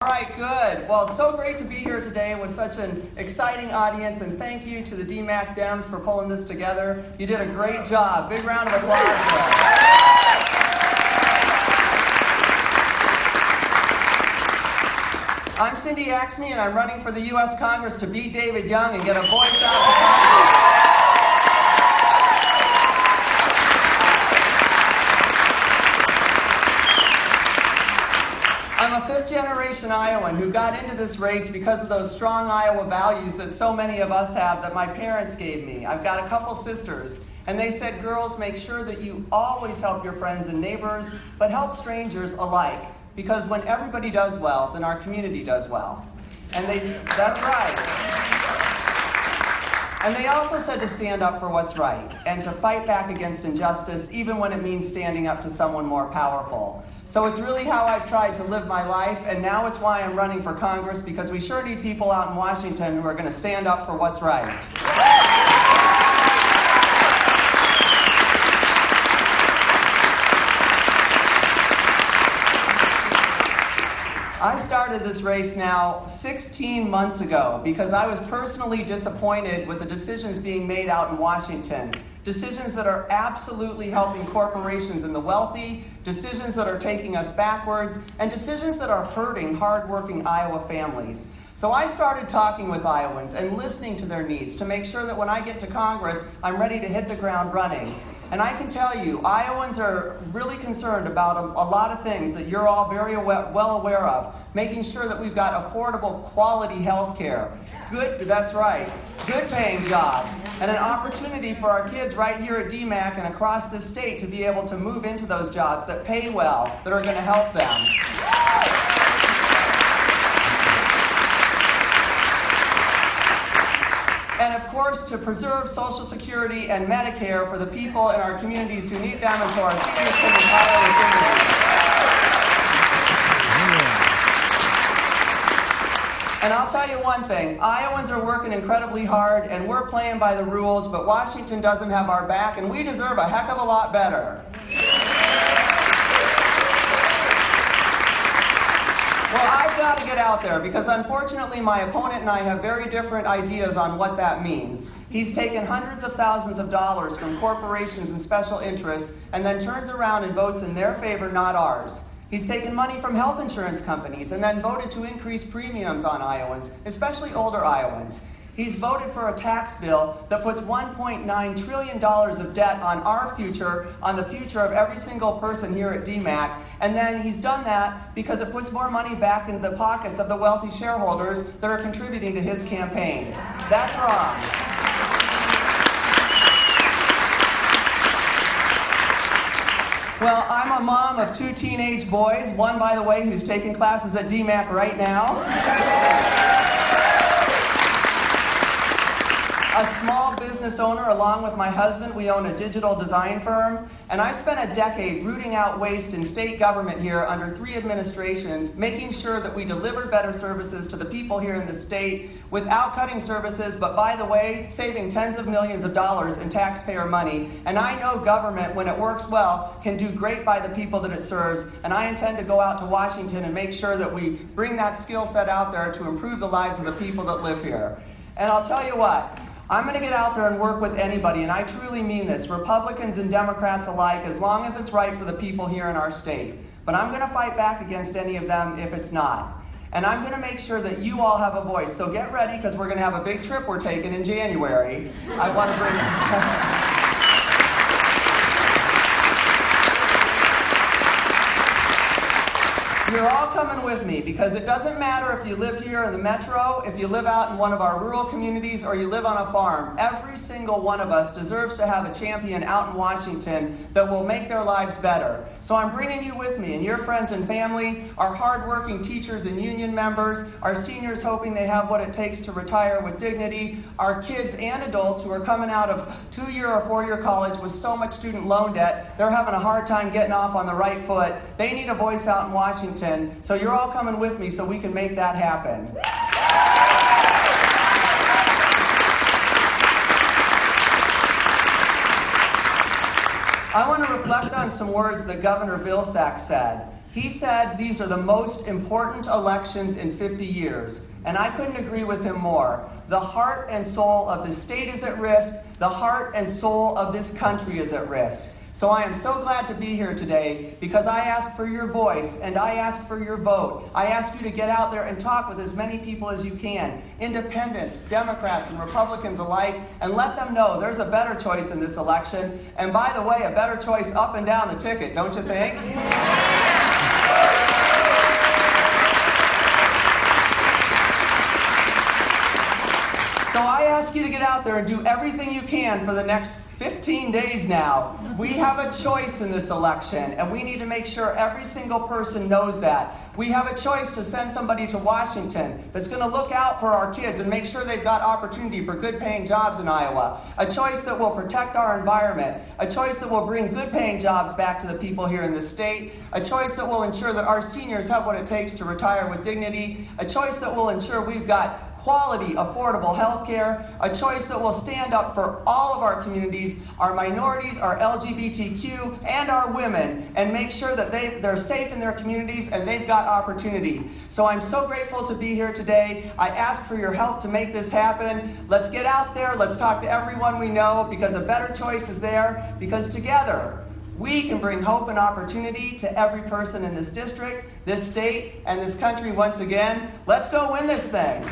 All right, good. Well, it's so great to be here today with such an exciting audience, and thank you to the DMACC Dems for pulling this together. You did a great job. Big round of applause for them. I'm Cindy Axne, and I'm running for the U.S. Congress to beat David Young and get a voice out to Congress. I'm a fifth-generation Iowan who got into this race because of those strong Iowa values that so many of us have that my parents gave me. I've got a couple sisters, and they said, girls, make sure that you always help your friends and neighbors, but help strangers alike. Because when everybody does well, then our community does well. And that's right. And they also said to stand up for what's right and to fight back against injustice, even when it means standing up to someone more powerful. So it's really how I've tried to live my life, and now it's why I'm running for Congress, because we sure need people out in Washington who are going to stand up for what's right. I started this race now 16 months ago because I was personally disappointed with the decisions being made out in Washington. Decisions that are absolutely helping corporations and the wealthy, decisions that are taking us backwards, and decisions that are hurting hardworking Iowa families. So I started talking with Iowans and listening to their needs to make sure that when I get to Congress, I'm ready to hit the ground running. And I can tell you, Iowans are really concerned about a lot of things that you're all very well aware of. Making sure that we've got affordable, quality health care. That's right, good paying jobs. And an opportunity for our kids right here at DMACC and across this state to be able to move into those jobs that pay well, that are going to help them. And of course, to preserve Social Security and Medicare for the people in our communities who need them, and so our seniors can retire with dignity. And I'll tell you one thing, Iowans are working incredibly hard, and we're playing by the rules, but Washington doesn't have our back, and we deserve a heck of a lot better. Well, I've got to get out there because unfortunately my opponent and I have very different ideas on what that means. He's taken hundreds of thousands of dollars from corporations and special interests and then turns around and votes in their favor, not ours. He's taken money from health insurance companies and then voted to increase premiums on Iowans, especially older Iowans. He's voted for a tax bill that puts $1.9 trillion of debt on our future, on the future of every single person here at DMACC, and then he's done that because it puts more money back into the pockets of the wealthy shareholders that are contributing to his campaign. That's wrong. Well, I'm a mom of 2 teenage boys, one, by the way, who's taking classes at DMACC right now. A small business owner along with my husband. We own a digital design firm, and I spent a decade rooting out waste in state government here under 3 administrations, making sure that we delivered better services to the people here in the state without cutting services, but by the way, saving tens of millions of dollars in taxpayer money. And I know government, when it works well, can do great by the people that it serves, and I intend to go out to Washington and make sure that we bring that skill set out there to improve the lives of the people that live here. And I'll tell you what, I'm going to get out there and work with anybody, and I truly mean this, Republicans and Democrats alike, as long as it's right for the people here in our state. But I'm going to fight back against any of them if it's not. And I'm going to make sure that you all have a voice. So get ready, because we're going to have a big trip we're taking in January. I want to bring... You're all coming with me because it doesn't matter if you live here in the metro, if you live out in one of our rural communities, or you live on a farm. Every single one of us deserves to have a champion out in Washington that will make their lives better. So I'm bringing you with me and your friends and family, our hardworking teachers and union members, our seniors hoping they have what it takes to retire with dignity, our kids and adults who are coming out of 2-year or 4-year college with so much student loan debt, they're having a hard time getting off on the right foot. They need a voice out in Washington. So you're all coming with me so we can make that happen. I want to reflect on some words that Governor Vilsack said. He said these are the most important elections in 50 years, and I couldn't agree with him more. The heart and soul of the state is at risk. The heart and soul of this country is at risk. So I am so glad to be here today because I ask for your voice and I ask for your vote. I ask you to get out there and talk with as many people as you can, independents, Democrats, and Republicans alike, and let them know there's a better choice in this election. And by the way, a better choice up and down the ticket, don't you think? So I ask you to get out there and do everything you can for the next 15 days now. We have a choice in this election, and we need to make sure every single person knows that. We have a choice to send somebody to Washington that's going to look out for our kids and make sure they've got opportunity for good-paying jobs in Iowa. A choice that will protect our environment. A choice that will bring good-paying jobs back to the people here in this state. A choice that will ensure that our seniors have what it takes to retire with dignity. A choice that will ensure we've got quality, affordable health care, a choice that will stand up for all of our communities, our minorities, our LGBTQ, and our women, and make sure that they're safe in their communities and they've got opportunity. So I'm so grateful to be here today. I ask for your help to make this happen. Let's get out there, let's talk to everyone we know, because a better choice is there, because together, we can bring hope and opportunity to every person in this district, this state, and this country once again. Let's go win this thing.